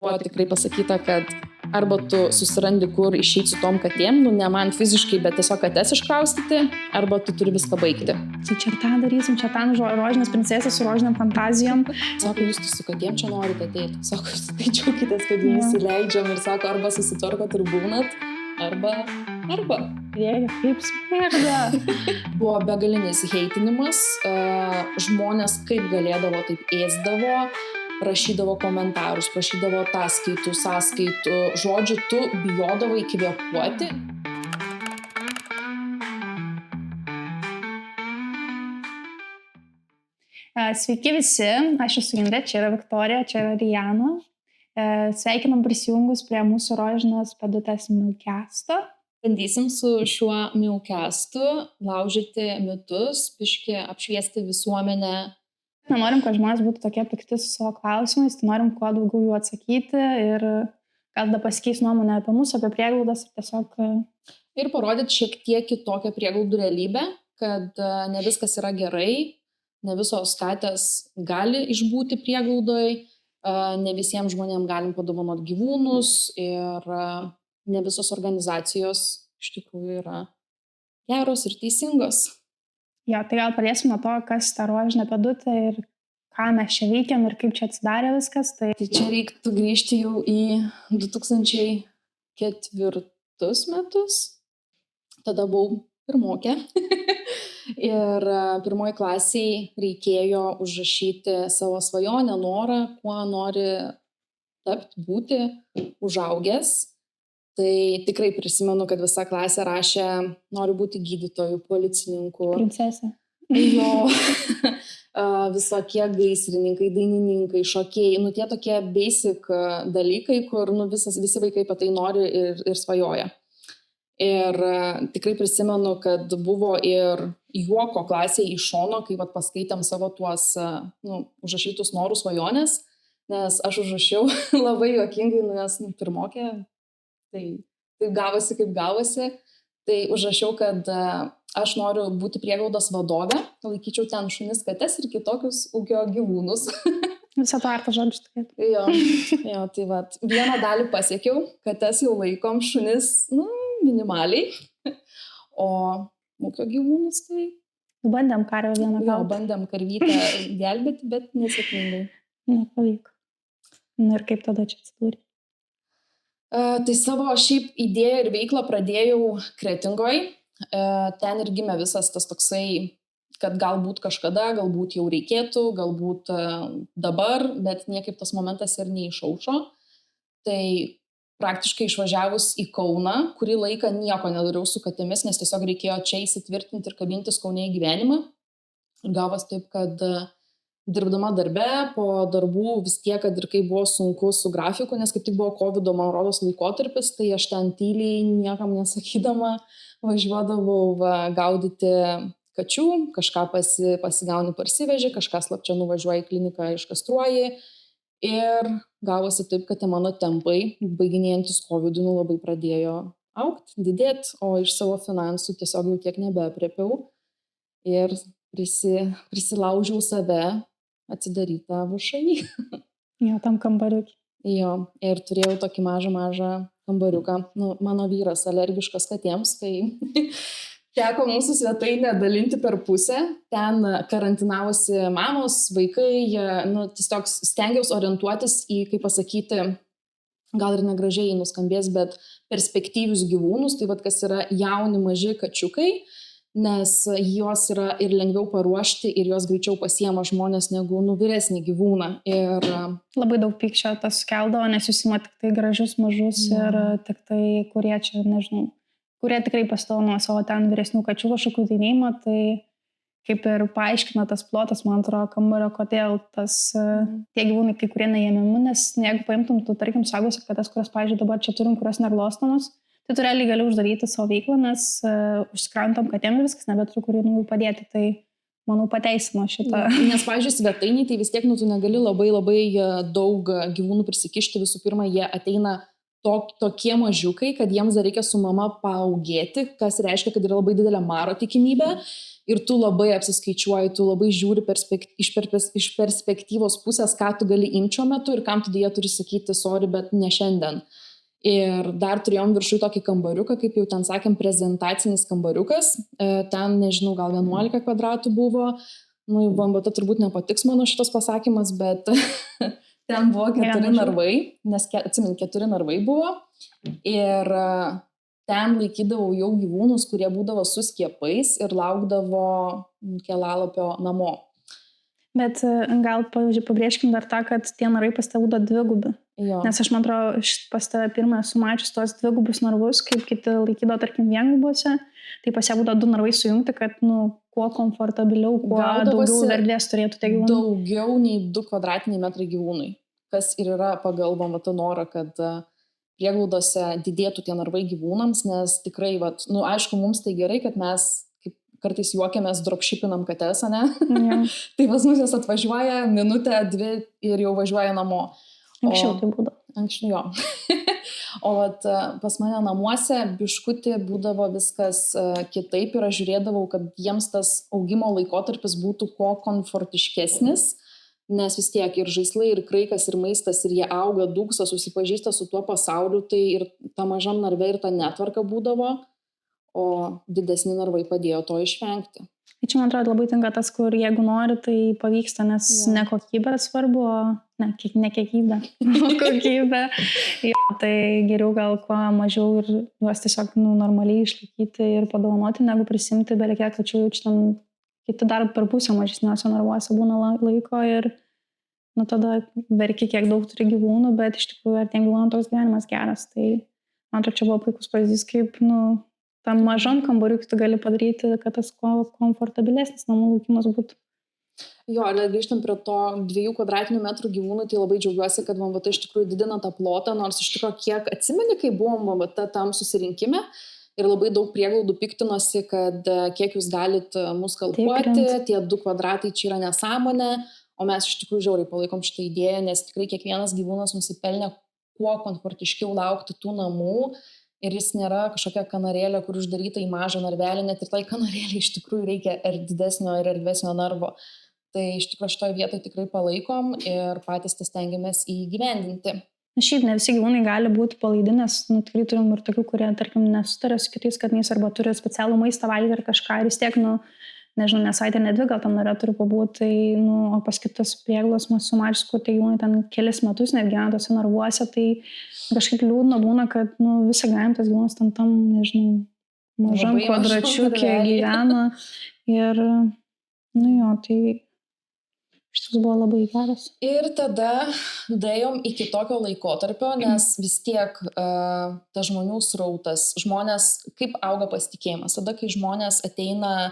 Buvo tikrai pasakyta, kad arba tu susirandi, kur išeiti su tom katėm, ne man fiziškai, bet tiesiog kates iškraustyti, arba tu turi viską baigti. Tai čia tą darysim, čia tą rožinės princesės su rožiniam fantazijom. Sako, jūs su katėm čia norite ateiti. Sako, tai džiaukitės, kad jums įleidžiam ir sako, arba susitvarkot ir būnat, arba. Jie, kaip smerda. Buvo begalinis heitinimas, žmonės kaip galėdavo, taip ėsdavo, rašydavo komentarus, prašydavo ataskaitų, sąskaitų, žodžiu, tu bijodavai kvėpuoti. Sveiki visi, aš esu Indrė, čia yra Viktorija, čia yra Rijana. Sveikinam prisijungus prie mūsų rožinės pėdutės Milkesto. Bandysim su šiuo Milkestu laužyti mitus, biškį apšviesti visuomenę. Nenorim, kad žmonės būtų tokie pikti su savo klausimais, tai norim kuo daugiau jų atsakyti ir gal tada pasikeis nuomonę apie mūsų, apie prieglaudas ir tiesiog... Ir parodyti šiek tiek kitokią prieglaudų realybę, kad ne viskas yra gerai, ne visos katės gali išbūti prieglaudoj, ne visiems žmonėms galim padovanoti gyvūnus ir ne visos organizacijos iš tikrųjų yra geros ir teisingos. Jo, tai gal pradėsim nuo to, kas ta rožinė pėdutė ir ką mes čia veikiam ir kaip čia atsidarė viskas. Tai čia reiktų grįžti jau į 2004 metus. Tada buvau pirmokė. Ir pirmoji klasiai reikėjo užrašyti savo svajonę, norą, kuo nori tapti, būti užaugęs. Tai tikrai prisimenu, kad visa klasė rašė, noriu būti gydytoju, policininku. Princesė. Jo, visokie gaisrininkai, dainininkai, šokėjai, tie tokie basic dalykai, kur visi vaikai apie tai nori ir svajoja. Ir tikrai prisimenu, kad buvo ir juoko klasėje iš šono, kai paskaitėm savo tuos užrašytus norų svajonės, nes aš užrašiau labai juokingai, nes pirmokė. Tai gavosi kaip gavosi, tai užrašiau, kad aš noriu būti prieglaudos vadovė, laikyčiau ten šunis, kates ir kitokius ūkio gyvūnus. Visą to artą žodžių tokia. Jo, tai vieną dalį pasiekiau, kates jau laikom, šunis, minimaliai, o ūkio gyvūnus tai... Bandėm karvę vieną kartą. Jo, bandėm karvytę gelbėti, bet nesėkmingai. Nepavyko. Ir kaip tada čia atsidūrė? Tai savo šiaip idėją ir veiklą pradėjau Kretingoj. Ten ir gimė visas tas toksai, kad galbūt kažkada, galbūt jau reikėtų, galbūt dabar, bet niekaip tas momentas ir neišaušo. Tai praktiškai išvažiavus į Kauną, kurį laiką nieko nedariau su katėmis, nes tiesiog reikėjo čia įsitvirtinti ir kabintis Kaune į gyvenimą. Ir gavos taip, kad... Dirbdama darbe, po darbų vis tiek, kad ir kai buvo sunku su grafiku, nes kaip tik buvo COVID, man rodos, laikotarpis, tai aš ten tyliai, niekam nesakydama, važiuodavau gaudyti kačių, kažką pasigauni parsiveži, kažką slapčia nuvažiuoji į kliniką, iškastruoji. Ir gavosi taip, kad mano tempai, baiginėjantis COVID, labai pradėjo augti, didėti, o iš savo finansų tiesiog jau tiek nebeaprėpiau. Ir prisilaužiau save atsidarytą VŠI. Jo, tam kambariukį. Jo, ir turėjau tokį mažą kambariuką. Mano vyras alergiškas katėms, tai teko mūsų svetainę dalinti per pusę. Ten karantinavosi mamos, vaikai, tiesiog stengiausi orientuotis į, kaip pasakyti, gal ir negražiai nuskambės, bet perspektyvius gyvūnus, tai kas yra jauni maži kačiukai, nes juos yra ir lengviau paruošti ir juos greičiau pasiema žmonės negu vyresnį gyvūną. Ir labai daug pykčio tas sukeldavo, nes jūs ima tik tai gražius mažus ir tik tai, kurie čia, nežinau, kurie tikrai pastovano savo ten vyresnių kačių kažkokių tai neima, tai kaip ir paaiškina tas plotas, man atrodo, kambario, kodėl tie gyvūnai kai kurie neėmimi, nes jeigu paimtum, tu, tarkim, saugosi kates, kurias, pavyzdžiui, dabar čia turim, kurios neglostomos, tai tu realiai gali uždaryti savo veiklą, nes užsikrantam katėm ir viskas, nebeturiu kur jų padėti. Tai, manau, pateisino šitą. Nes, pavyzdžiui, svetainiai, tai vis tiek tu negali labai daug gyvūnų prisikišti. Visų pirma, jie ateina tokie mažiukai, kad jiems dar reikia su mama paaugėti, kas reiškia, kad yra labai didelė maro tikimybė ir tu labai apsiskaičiuoji, tu labai žiūri iš perspektyvos pusės, ką tu gali imti šiuo metu ir kam tu dėja turi sakyti, sorry, bet ne šiandien. Ir dar turėjom viršui tokį kambariuką, kaip jau ten sakėm, prezentacinis kambariukas, ten, nežinau, gal 11 kvadratų buvo, nu, VMVT turbūt nepatiks mano šitas pasakymas, bet ten buvo 4 narvai, nes, atsimint, 4 narvai buvo ir ten laikydavau jau gyvūnus, kurie būdavo su skiepais ir laukdavo kelalapio namo. Bet gal pabrėžkim dar tą, kad tie narai pas tave būdavo dvigubi. Jo. Nes aš, man atrodo, pas tave pirmą esu mačius tos dvigubus narvus, kaip kiti laikydavo, tarkim, viengubuose. Tai pas ją būdavo 2 narvai sujungti, kad, nu, kuo komfortabiliau, kuo daugiau erdvės turėtų tie gyvūnai. Daugiau nei 2 kvadratiniai metrai gyvūnui. Kas ir yra pagal VMVT norą, kad prieglaudose didėtų tie narvai gyvūnams, nes tikrai, vat, nu, aišku, mums tai gerai, kad mes kartais juokiamės, dropshipinam kates, ne? Ja. Tai pas mus jos atvažiuoja minutę, 2 ir jau važiuoja namo. Anksčiau tai būdavo. Anksčiau, jo. O vat, pas mane namuose biškutį būdavo viskas kitaip ir aš žiūrėdavau, kad jiems tas augimo laikotarpis būtų kuo komfortiškesnis, nes vis tiek ir žaislai, ir kraikas, ir maistas, ir jie auga, dūksta, susipažįsta su tuo pasauliu, tai ir ta mažam narve ir ta netvarka būdavo, o didesni narvai padėjo to išvengti. Tai čia, man atrodo, labai tinka tas, kur jeigu nori, tai pavyksta, nes ne kokybė svarbu, ne kiekybė, o kokybė. Ja, tai geriau gal kuo mažiau ir juos tiesiog normaliai išlaikyti ir padovanoti, negu prisimti belekiek, tačiau jau čia kiti dar per pusę mažesniuose narvuose būna laiko ir tada verki, kiek daug turi gyvūnų, bet iš tikrųjų ar tiem gyvūnam toks gyvenimas geras. Tai man atrodo, čia buvo puikus pavyzdys, kaip, tam mažam kambariui tu gali padaryti, kad tas komfortabilesnis namų laukimas būtų. Jo, ir grįžtant prie to 2 kvadratinių metrų gyvūnų, tai labai džiaugiuosi, kad VMVT iš tikrųjų didina tą plotą, nors iš tikrųjų kiek atsimeni, kai buvom VMVT tam susirinkime ir labai daug prieglaudų piktinosi, kad kiek jūs galit mus kalkuoti, tie 2 kvadratai čia yra nesąmonė, o mes iš tikrųjų žiauriai palaikom šitą idėją, nes tikrai kiekvienas gyvūnas nusipelnė kuo komfortiškiau laukti tų namų. Ir jis nėra kažkokia kanarėlė, kur uždaryta į mažą narvelį, net ir tai kanarėlė iš tikrųjų reikia didesnio ir erdvesnio narvo. Tai iš tikrųjų šitoje vietoje tikrai palaikom ir patys tas stengiamės įgyvendinti. Šiaip ne visi gyvūnai gali būti palaidi, nes tikrai turim ir tokių, kurie, tarkim, nesutarė su kitais katiniais arba turi specialų maistą valgyti ar kažką ir vis tiek, nežinau, ne savaitę, ne 2 gal tam norė turi pabūti, tai, o pas kitas prieglos mūsų sumačius, kur tie gyvūnai ten kelis metus net gyvena tose narvuose, tai kažkaip liūdna būna, kad, visą gyvenimą tas gyvūnas tam, nežinau, mažam kvadračiukė gyvena ir, jo, tai šitas buvo labai geras. Ir tada daėjom iki tokio laikotarpio, nes vis tiek tas žmonių srautas, žmonės, kaip auga pasitikėjimas, tada, kai žmonės ateina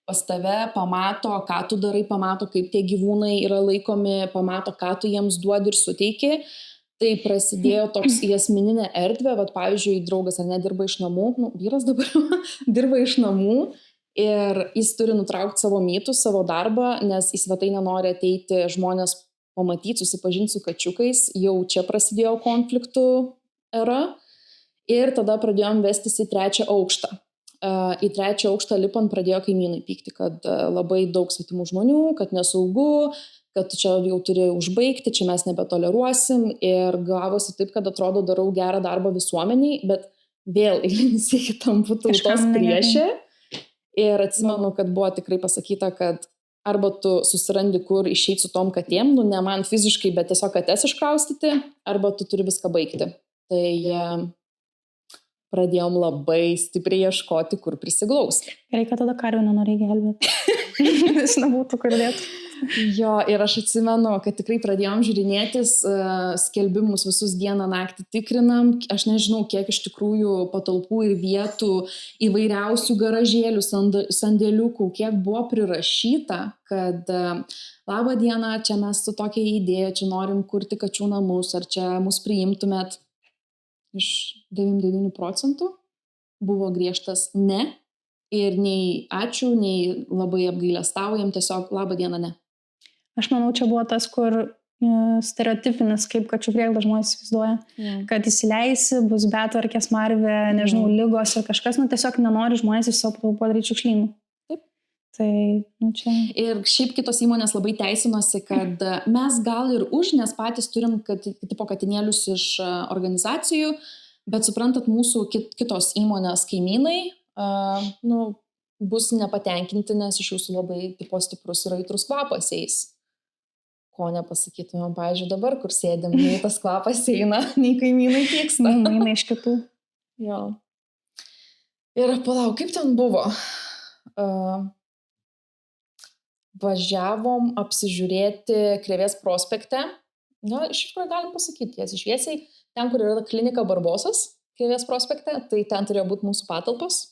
pas tave, pamato, ką tu darai, pamato, kaip tie gyvūnai yra laikomi, pamato, ką tu jiems duodi ir suteiki. Tai prasidėjo toks į asmeninę erdvę, vat, pavyzdžiui, draugas ar nedirba iš namų, vyras dabar dirba iš namų ir jis turi nutraukti savo mytus, savo darbą, nes į svetainę nori ateiti žmonės pamatyti, susipažinti su kačiukais, jau čia prasidėjo konfliktų era ir tada pradėjom vestis į 3 aukštą. Į 3 aukštą lipant pradėjo kaimynai pykti, kad labai daug svetimų žmonių, kad nesaugu, kad čia jau turi užbaigti, čia mes nebetoleruosim ir gavosi taip, kad atrodo darau gerą darbą visuomeniai, bet vėl eilinis iki tampu tautos priešė ir atsimenu, kad buvo tikrai pasakyta, kad arba tu susirandi, kur išeiti su tom katėm, ne man fiziškai, bet tiesiog kates iškraustyti, arba tu turi viską baigti. Tai pradėjom labai stipriai ieškoti, kur prisiglausti. Reikia tada karvių nenorėjai gelbėti. Nes nebūtų kur dėti. Jo, ir aš atsimenu, kad tikrai pradėjom žiūrinėtis, skelbimus visus dieną naktį tikrinam. Aš nežinau, kiek iš tikrųjų patalpų ir vietų, įvairiausių garažėlių, sandėliukų, kiek buvo prirašyta, kad labą dieną, čia mes su tokia idėja, čia norim kurti kačių namus, ar čia mus priimtumėt. Iš 99% buvo griežtas ne ir nei ačiū, nei labai apgailestaujam, tiesiog labą dieną ne. Aš manau, čia buvo tas, kur stereotipinis, kaip kačių prieglauda žmonės įsivaizduoja, kad įsileisi, bus betvarkė, smarvė, nežinau, lygos ir kažkas, tiesiog nenori žmonės iš savo patalpų padaryti šiukšlynų. Taip. Tai, čia. Ir šiaip kitos įmonės labai teisinosi, kad mes gal ir nes patys turim tipo katinėlius iš organizacijų, bet suprantat, mūsų kitos įmonės kaimynai bus nepatenkinti, nes iš jūsų labai tipo stiprus ir aitrus kvapas eis. Ko nepasakytumėm, pavyzdžiui, dabar, kur sėdėm, nei tas kvapas eina, nei kaimynai pyksta. Eina iš kitų. Jo. Ir palauk, kaip ten buvo? Važiavom apsižiūrėti Krėvės prospekte. Iš tikrųjų galim pasakyti, tiesiai šviesiai, ten, kur yra klinika Barbosas, Krėvės prospekte, tai ten turėjo būti mūsų patalpos.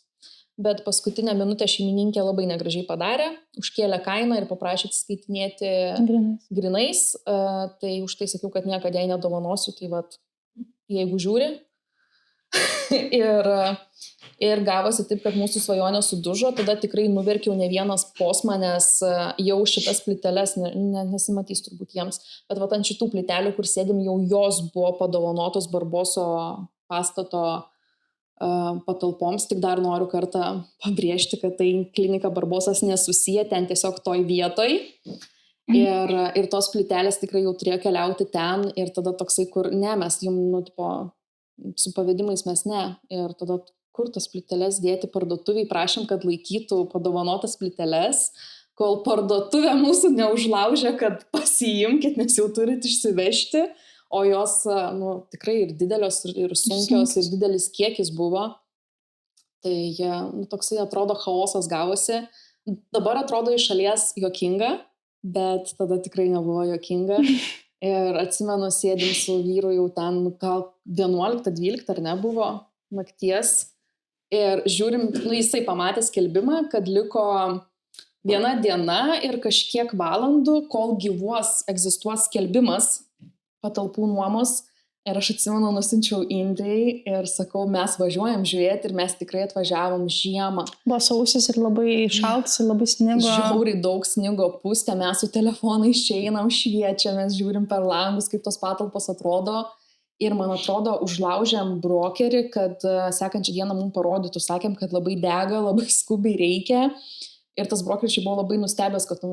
Bet paskutinę minutę šeimininkė labai negražiai padarė, užkėlė kainą ir paprašė atsiskaitinėti grinais. Tai už tai sakiau, kad niekada jai nedovanosiu, tai vat, jeigu žiūri. ir gavosi taip, kad mūsų svajonė sudužo, tada tikrai nuverkiau ne vienas posmą, nes jau šitas plyteles, nesimatys turbūt jiems, bet vat ant šitų plytelių, kur sėdim, jau jos buvo padovanotos Barboso pastato patalpoms, tik dar noriu kartą pabrėžti, kad tai klinika Barbosas nesusiję, ten tiesiog toj vietoj ir tos plytelės tikrai jau turėjo keliauti ten ir tada toksai, kur mes jums, su pavedimais mes ir tada kur tas plyteles dėti parduotuviai, prašym, kad laikytų padovanotas plyteles, kol parduotuvė mūsų neužlaužė, kad pasiimkit, nes jau turit išsivežti. O jos tikrai ir didelios, ir sunkios, ir didelis kiekis buvo. Tai toksai atrodo chaosas gavosi. Dabar atrodo iš šalies juokinga, bet tada tikrai nebuvo juokinga. Ir atsimenu, sėdim su vyru jau ten gal 11-12 ar ne buvo nakties. Ir žiūrim, jisai pamatė skelbimą, kad liko 1 diena ir kažkiek valandų, kol egzistuos skelbimas patalpų nuomos. Ir aš atsimenu, nusinčiau Indijai ir sakau, mes važiuojam žiūrėti ir mes tikrai atvažiavom žiemą. Buvo sausis ir labai šaltas ir labai snigo. Žiauriai daug snigo pustė, mes su telefonais čia einam, šviečiamės, žiūrim per langus, kaip tos patalpos atrodo. Ir man atrodo, užlaužėm brokerį, kad sekančią dieną mums parodytų, sakėm, kad labai dega, labai skubiai reikia. Ir tas brokeris buvo labai nustebęs, kad,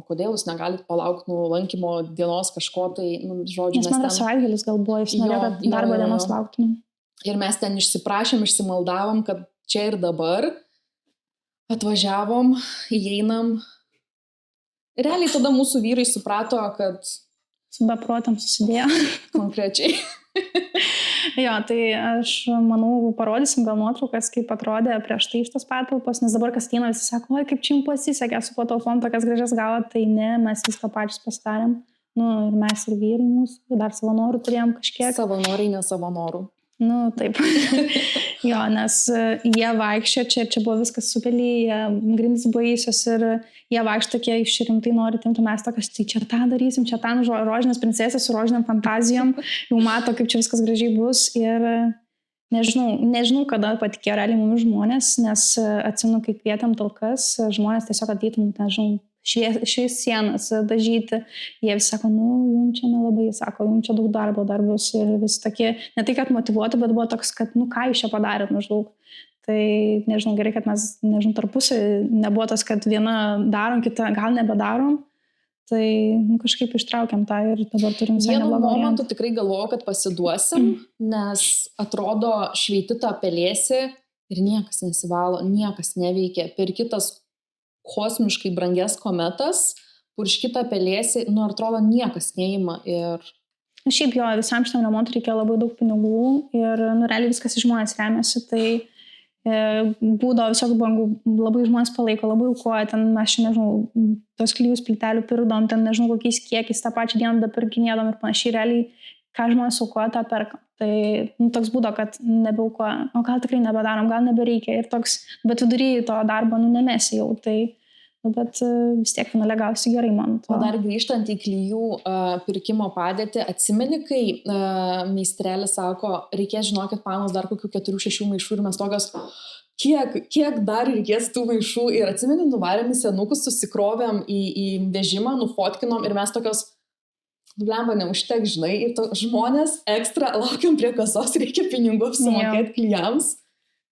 kodėl jūs negalit palaukti lankymo dienos kažko, tai, žodžiu, nes mano savaitgalis gal buvo, jis norėjo, kad darbo dienos lauktumėm. Ir mes ten išsiprašėm, išsimaldavom, kad čia ir dabar atvažiavom, įeinam. Realiai tada mūsų vyrai suprato, kad... Su beprotam susidėjo. Konkrečiai. Jo, tai aš manau, parodysim gal nuotraukas, kaip atrodė prieš tai iš tos patalpos, nes dabar kas ateina visi sako, oi, kaip čia jums pasisekė su patalpom, tokias gražias gavo, tai ne, mes viską pačius pasidarėm. Ir mes ir vyrai mūsų, dar savanorių turėjom kažkiek. Savanoriai, ne savanorų. Taip. Jo, nes jie vaikščio, čia buvo viskas supelį, grindys baisios ir jie vaikščio tokie išrimtai nori timti, mes tokios, tai čia tą darysim, čia tą rožinės princesės su rožiniam fantazijom, jau mato, kaip čia viskas gražiai bus ir nežinau, kada patikėjo realiai mumis žmonės, nes atsimenu, kai kvietėm talkas, žmonės tiesiog ateitum, nežinau, švies sienas, dažyti. Jie visi sako, jums čia nelabai, sako, jums čia daug darbo bus ir vis tokie, ne tai, kad motyvuoti, bet buvo toks, kad, ką jūs čia padarėt maždaug. Tai, nežinau, gerai, kad mes, tarpusai nebuvo tas, kad viena darom, kita gal nebedarom. Tai, kažkaip ištraukiam tą ir dabar turim visai neblogą variantą. Vienu momentu tikrai galvoju, kad pasiduosim, nes atrodo šveiti tą pelėsį ir niekas nesivalo, niekas neveikia. Per kitas kosmiškai brangias kometas, purškitą pelėsį, atrodo, niekas neima ir... Šiaip jo, visam šitam remontui reikia labai daug pinigų ir, realiai viskas iš žmonės remiasi, tai būdavo visokių bangų, labai žmonės palaiko, labai aukoja, ten mes čia, nežinau, tos klijus plytelių pirdom, ten, nežinau, kokiais kiekiais tą pačią dieną dapirkinėdom ir panašiai, realiai, ką žmonės aukoja, tą perka. Tai toks būdo, kad nebeaukoja, o gal tikrai nebedarom, gal nebereikia ir toks, bet vidury to darbo, nemesi jau, tai bet vis tiek finale gausi gerai, man. O dar grįžtant į klijų pirkimo padėtį, atsimeni, kai meistrelė sako, reikės, žinokit, panos dar kokių 4-6 maišų ir mes tokios, kiek dar reikės tų maišų ir atsimeni, nuvarėm į senukus, susikrovėm į vežimą, nufotkinom ir mes tokios, blemba neužtek, žinai, ir to žmonės ekstra laukiam prie kasos, reikia pinigų apsimokėti klijams.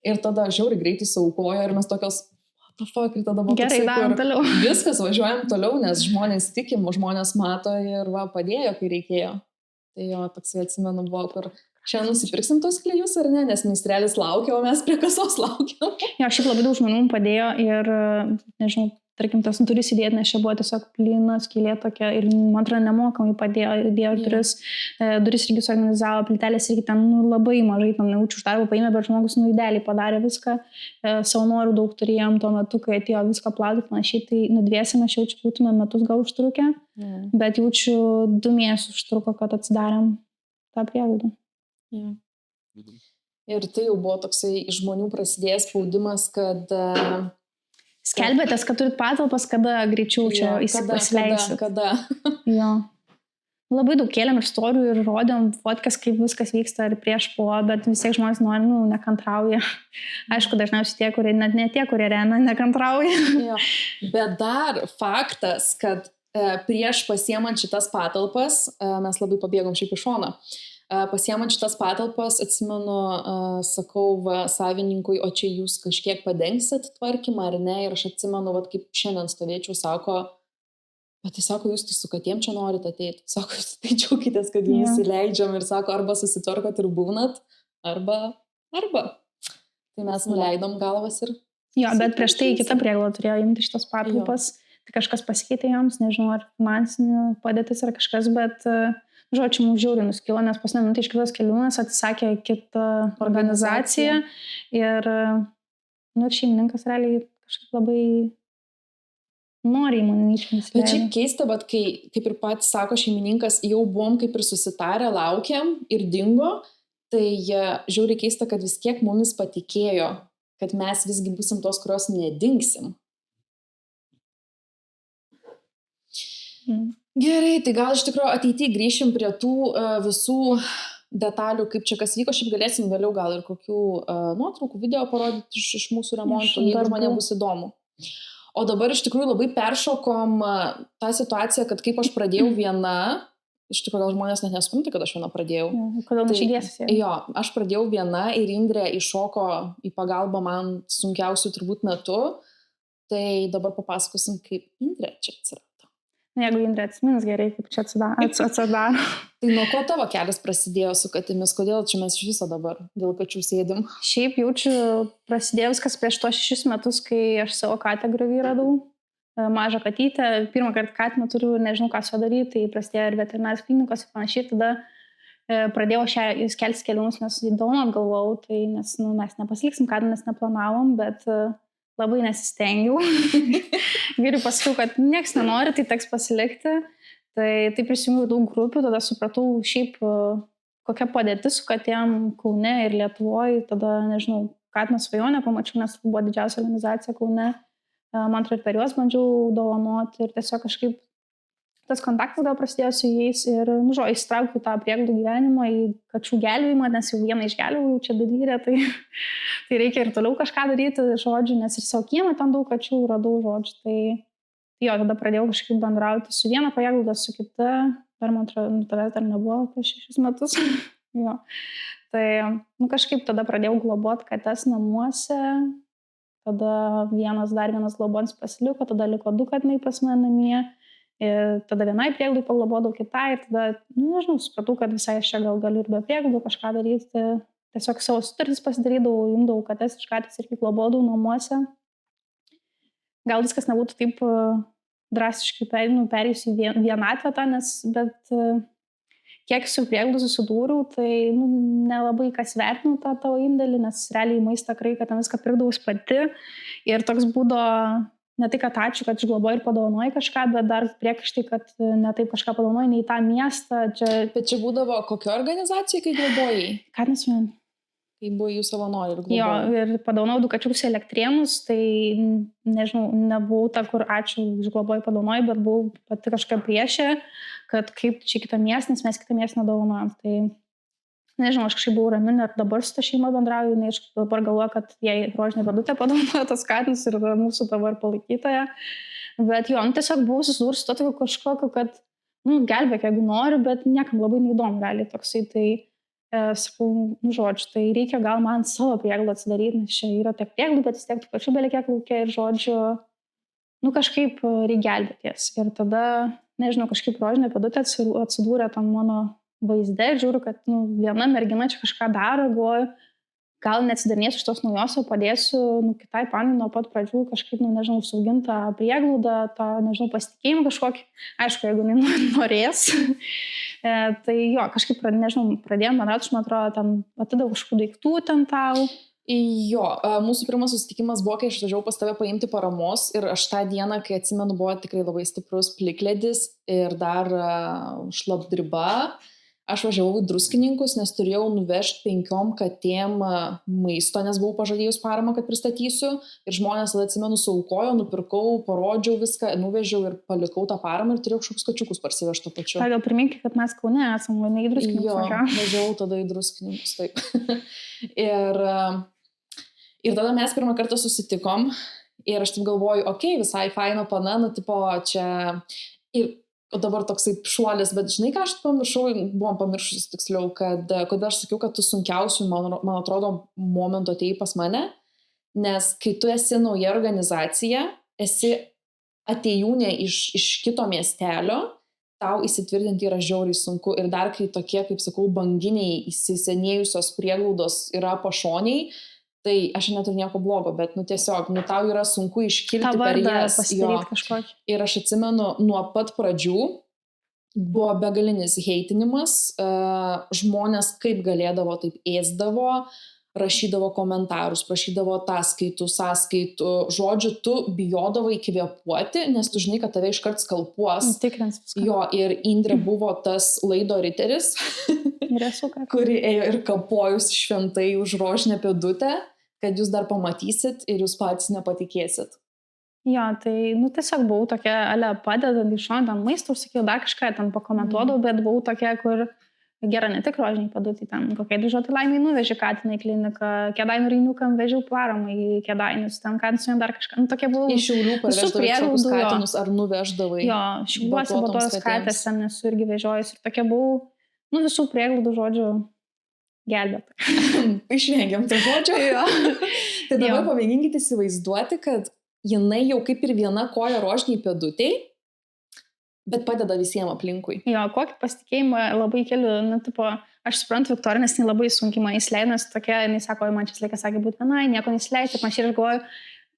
Ir tada žiauriai greitai saukojo ir mes tokios, what the fuck, ir tada buvo Gerai, darom toliau. Viskas, važiuojam toliau, nes žmonės tikim, žmonės mato ir padėjo, kai reikėjo. Tai jo, toksai atsimenu buvo, kur čia nusipirksim tos klijus ar ne, nes meistrelis laukia, o mes prie kasos laukiam. Jo, šiaip labai daug žmonių padėjo ir, nežinau, tarkim, tas duris įdėti, nes čia buvo tiesiog plyna skylė tokia ir, man atrodo, nemokamai padėjo, įdėjo duris irgi suorganizavo, plytelės irgi ten labai mažai, ten neučių už darbą paėmė, bet žmogus idealiai padarė viską, savanorių daug turėjom tuo metu, kai atėjo viską plauti, panašiai, tai dviese mes jaučiu būtume metus gal užtrukę, bet jaučiu 2 mėnesius užtruko, kad atsidarėm tą prieglaudą. Ir tai jau buvo toksai iš žmonių prasidėjęs spaudimas, kad skelbėtės, kad turit patalpas, kada greičiau čia įsipaleisit. Kada. Jo. Labai daug kėlėm ir istorijų ir rodėm fotkas, kaip viskas vyksta ir prieš po, bet vis tiek žmonės nori, nekantrauja. Aišku, dažniausiai tie, kurie, net ne tie, kurie remia, nekantrauja. Jo. Bet dar faktas, kad prieš pasiemant šitas patalpas, mes labai pabėgom šiaip iš šono, pasiemant šitas patalpas, atsimenu, sakau savininkui, o čia jūs kažkiek padengsit tvarkymą ar ne, ir aš atsimenu, kaip šiandien stovėčiau, sako, bet tai sako, jūs tai su katėm čia norite ateiti, sako, jūs tai džiaukitės, kad jūs įleidžiam ir sako, arba susitvarkot ir būnat, arba. Tai mes nuleidom galvas ir... Jo, bet prieš tai kita prieglauda turėjo imti šitas patalpas, tai kažkas pasikeitė joms, nežinau, ar finansinė padėtis ar kažkas, bet... Žodžiu, mums žiauriai nuskilo, nes pas minutę iš kitos kelionės atsisakė kitą organizaciją ir šeimininkas realiai kažkaip labai noriai manyčiau įsileido. Bet šiaip keista, bet kai, kaip ir pats sako šeimininkas, jau buvom kaip ir susitarę, laukiam ir dingo, tai žiauriai keista, kad vis tiek mumis patikėjo, kad mes visgi būsim tos, kurios nedingsim. Gerai, tai gal iš tikrųjų ateityje grįšim prie tų visų detalių, kaip čia kas vyko, šiaip galėsim vėliau gal ir kokių nuotraukų, video parodyti iš mūsų remontų, jeigu žmonėms bus įdomu. O dabar iš tikrųjų labai peršokom tą situaciją, kad kaip aš pradėjau viena, iš tikrųjų gal žmonės net nesupranta, kad aš viena pradėjau. Kodėl nušydėsi? Jo, aš pradėjau viena ir Indrė iššoko į pagalbą man sunkiausių turbūt metu, tai dabar papasakosim, kaip Indrė čia atsirado. Jeigu Indrė atsimins gerai, kaip čia atsidaro. Tai nuo ko tavo kelias prasidėjo su katimis? Kodėl čia mes iš viso dabar dėl kačių sėdim? Šiaip jaučiu, prasidėjo viskas prieš to 6 metus, kai aš savo katę griovį radau. Mažą katytę. Pirmą kartą katiną turiu ir nežinau, ką su juo daryti. Tai prasidėjo ir veterinarijos klinikos ir panašiai. Tada pradėjau skelbti kelionius, nes įdomu galvojau, tai nes mes nepasiliksim katiną, nes neplanavom, bet... labai nesistengiau. Vyriui pasakiau, kad nieks nenori, tai teks pasilikti. Tai prisijungiau daug grupių, tada supratau šiaip kokia padėtis su katėm Kaune ir Lietuvoje. Tada, nežinau, Katiną svajonę pamačiau, nes buvo didžiausia organizacija Kaune. Man atrodo, per juos bandžiau dovanoti ir tiesiog kažkaip tas kontaktas gal prasidėjo su jais ir, įsitraukiau tą prieglaudą gyvenimą į kačių gelbėjimą, nes jau vieną išgelbėjau, čia didvyrė, tai reikia ir toliau kažką daryti, žodžiu, nes ir savo kiemą ten daug kačių radau, žodžiu, tai jo, tada pradėjau kažkaip bendrauti su viena prieglauda, su kita, dar man atrodo, tavęs dar nebuvo prieš 6 metus, jo, tai, kažkaip tada pradėjau globoti kates namuose, tada dar vienas globonis pasiliko, tada liko 2 katinai pas mane namie. Ir tada vienai prieglaudai paglobodavau kitai ir tada, nežinau, supratau, kad visai aš čia gal galiu ir be prieglaudų kažką daryti. Tiesiog savo sutartis pasidarydavau, imdavau kates iš katės ir globodavau namuose. Gal viskas nebūtų taip drastiškai perėjusi į vienatvę tą, bet kiek su prieglaudų susidūriau, tai nelabai kas vertinu tą tavo indėlį, nes realiai maistą kraika ten viską pirkdavau pati ir toks būdo... Ne tai, kad ačiū, kad išgloboji ir padovanoji kažką, bet dar priekaištai, kad ne taip kažką padovanoji, ne į tą miestą. Bet čia būdavo kokio organizacijai, kai globojai? Katinas vien. Kai buvo jų savanoriai ir globojai. Jo, ir padovanojau 2 kačiukus į Elektrėnus, tai, nežinau, nebuvau ta, kur ačiū išgloboji padovanoji, bet buvau pati kažką priešė, kad kaip čia kitą miestą, nes mes kitą miestą nedovanojam. Tai, nežinau, aš kažkaip buvau raminė ir dabar su ta šeima bendrauju, aš dabar galvoju, kad jai Rožinė Vedutė padovanojo tos katinus ir mūsų dabar palaikytoja. Bet jo, tiesiog buvau susidūrusi su to kažkokiu, kad gelbėk, jeigu nori, bet niekam labai neįdomu, realiai toksai, tai sakau, žodžiu, tai reikia gal man savo prieglaudą atsidaryti, nes čia yra tiek prieglų, bet vis tiek tų pačių belikiek laukia ir žodžiu, kažkaip reikia gelbėties. Ir tada, nežinau, kažkaip rožinė pėdutė atsidūrė tam mano vaizde ir žiūriu, kad viena mergina čia kažką daro, galvoju, gal neatsidarinėsiu iš tos naujos, o padėsiu kitai panai nuo pat pradžių kažkaip, nežinau, užsaugintą prieglaudą, tą, nežinau, pasitikėjimą kažkokį. Aišku, jeigu norės. Tai jo, kažkaip, nežinau, pradėjom bendrauti, man atrodo, ten atidavau kažkokių daiktų ten tau. Jo, mūsų pirmas susitikimas buvo, kai aš važiavau pas tave paimti paramos ir aš tą dieną, kai atsimenu, buvo tikrai labai stiprus plikledis ir dar šlapdriba. Aš važiavau į Druskininkus, nes turėjau nuvežti 5 katėm maisto, nes buvau pažadėjus paramą, kad pristatysiu. Ir žmonės, tada atsimenu, suaukojo, nupirkau, parodžiau viską, nuvežiau ir palikau tą paramą ir turėjau kažkokius kačiukus parsivežti pačiu. Gal priminkit, kad mes Kaune esam, o ne į Druskininkus. Jo, važiavau tada į Druskininkus, taip. Ir tada mes pirmą kartą susitikom ir aš taip galvoju, okei, visai faina pana, tipo čia... O dabar toksai šuolis, bet žinai, ką aš pamiršau, buvom pamiršus tiksliau, kad kodėl aš sakiau, kad tu sunkiausių, man atrodo, momento atėjai pas mane, nes kai tu esi nauja organizacija, esi atėjūnė iš kito miestelio, tau įsitvirtinti yra žiauriai sunku ir dar kai tokie, kaip sakau, banginiai įsisenėjusios prieglaudos yra pašoniai, tai aš neturiu nieko blogo, bet tiesiog, tau yra sunku iškilti per jas. Ir aš atsimenu, nuo pat pradžių buvo begalinis heitinimas, žmonės kaip galėdavo, taip ėsdavo, rašydavo komentarus, prašydavo ataskaitų, sąskaitų, žodžiu, tu bijodavai kvėpuoti, nes tu žinai, kad tave iškart skalpuos. Tikrins viską. Jo, ir Indrė buvo tas laido riteris, kuri ėjo ir kapojus šventai už rožinę pėdutę, kad jūs dar pamatysit ir jūs patys nepatikėsit. Jo, tai, tiesiog buvau tokia, padedant iš šono ten maistą, užsakiau dar kažką, ten pakomentuodavau, bet buvau tokia, kur gera ne tik rožiniai pėdutį, ten kokie dėžuoti laimiai nuvežė Katiną į kliniką, Kėdainių Rainiukam vežiau paramą į Kėdainius, ten Katiną dar kažką, tokia buvau. Iš Šiaulių parveždavai kažkokius katinus ar nuveždavai? Jo, Šiauliuose batos katės ten esu irgi vežiojus ir tokia buvau, visų prieglaudų žodžių gelbėta. Išvengiam to žodžio. Tai dabar pamėginkite įsivaizduoti, kad jinai jau kaip ir viena koja rožiniai pėdutei, bet padeda visiems aplinkui. Jo, kokį pasitikėjimą labai keliu, tipo, aš suprantu Viktoriją, nes jinai labai sunkiai man įsileido, nes tokia, jinai sako, man čia laikas sakė būti vienai, nieko neįsileisti, man ir aš galvoju,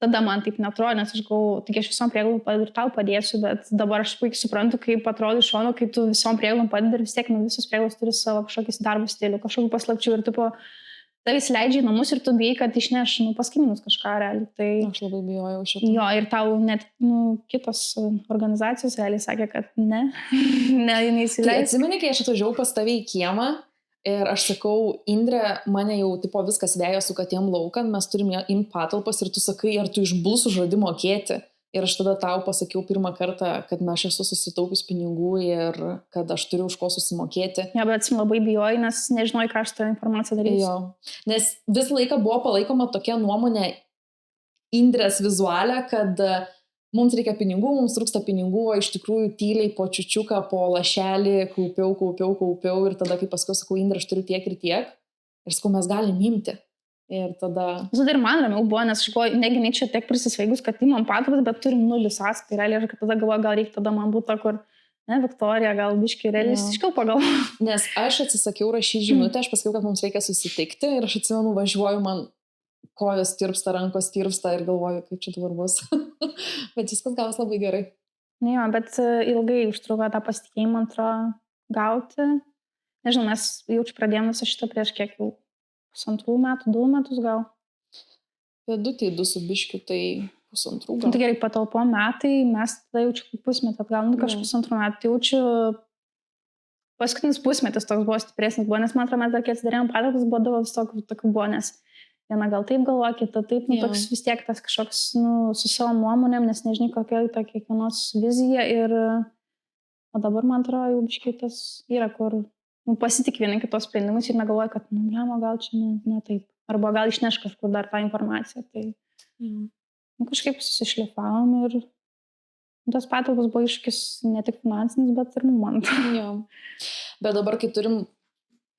tada man taip netrodo, nes aš galvoju, tik aš visom prieglom ir tau padėsiu, bet dabar aš puikiai suprantu, kaip atrodo iš šono, kai tu visom prieglom padedi ir vis tiek, visos prieglos turi savo kažkokį darbo stilių, kažkokių paslapčių ir tipo, tavęs leidžia į namus ir tu bijai, kad išneš pas kaimynus kažką realiai. Tai... Aš labai bijojau šitą. Jo, ir tau net kitos organizacijos realiai sakė, kad ne, neįsileis. Tai atsimeni, kai aš atvažiavau pas tave į kiemą ir aš sakau, Indrė, mane jau tipo viskas veja su katėm laukan, mes turim imti patalpas ir tu sakai, ar tu išbulsų žodį mokėti. Ir aš tada tau pasakiau pirmą kartą, kad aš esu susitaupius pinigų ir kad aš turiu už ko susimokėti. Ja, bet atsim labai bijojai, nes nežinojai, ką aš tą informaciją darysiu. Jo, nes visą laiką buvo palaikoma tokia nuomonė Indrės vizualę, kad mums reikia pinigų, mums trūksta pinigų, o iš tikrųjų tyliai po čiučiuką, po lašelį kaupiau ir tada, kai paskui sakau, Indrė, aš turiu tiek ir tiek. Ir sakau, mes galim imti. Ir tada... Ir man ramiau buvo, nes aš galvoju, negi čia tiek prisisveigus, kad imam patalpas, bet turim 0 sąskaitą. Realiai, ir tada galvoju, gal reikia tada man būtų kur, Viktorija, gal biškai realistiškiau pagalvoju. Nes aš atsisakiau rašyti žinutę, aš pasakiau, kad mums reikia susitikti ir aš atsimenu, važiuoju, man kojos tirpsta, rankos tirpsta ir galvoju, kaip čia dabar bus. Bet viskas gavos labai gerai. Jo, bet ilgai užtruko tą pasitikėjimą, atrodo, gauti. Nežinau, mes jaučiu pradėjome visą šitą prieš kiek jau 1,5 metų, 2 metus gal. Pėdutė 2 su biškiu, tai 1,5 gal. Tai gerai, patalpo metai, mes tada jaučiu pusmetį atgal, kažkaip 1,5 metų. Tai jaučiu, paskutinis pusmetis toks buvo stipresnis buvo, nes man atrodo, mes dar kai atsidarėjom patalpas, buvo tokių buvo, nes viena gal taip galvoja, kita taip, toks vis tiek tas kažkoks, su savo nuomonėm, nes nežinai, kokia ta kiekvienos vizija ir, o dabar man atrodo, jau biškai tas yra, kur pasitik vieni kitos sprendimus ir negalvoja, kad, gal čia ne taip, arba gal išneš kažkur dar tą informaciją, tai kažkaip susišlifavom ir Tas patalpos buvo iššūkis ne tik finansinis, bet ir man. Jo. Bet dabar, kai turim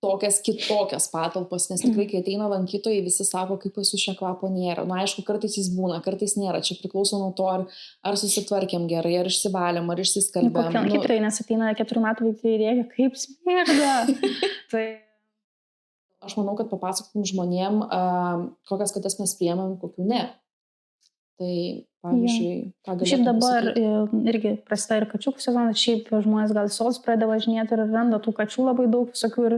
tokias kitokias patalpas, nes tikrai, kai ateina lankytojai, visi sako, kaip pas jūs šio kvapo nėra. Na, aišku, kartais jis būna, kartais nėra. Čia priklauso nuo to, ar susitvarkėm gerai, ar išsivalėm, ar išsiskalbėm. Kokie lankytojai, nes ateina 4 metų vaikai ir rėkia, kaip smirda. Tai aš manau, kad papasakotum žmonėm, kokias kates mes priemam, kokių ne. Tai, pavyzdžiui, ką galėtum šiaip dabar pasakyti? irgi prasideda ir kačiukų sezonas, šiaip žmonės gal sols pradeda važinėti ir randa tų kačių labai daug visokių ir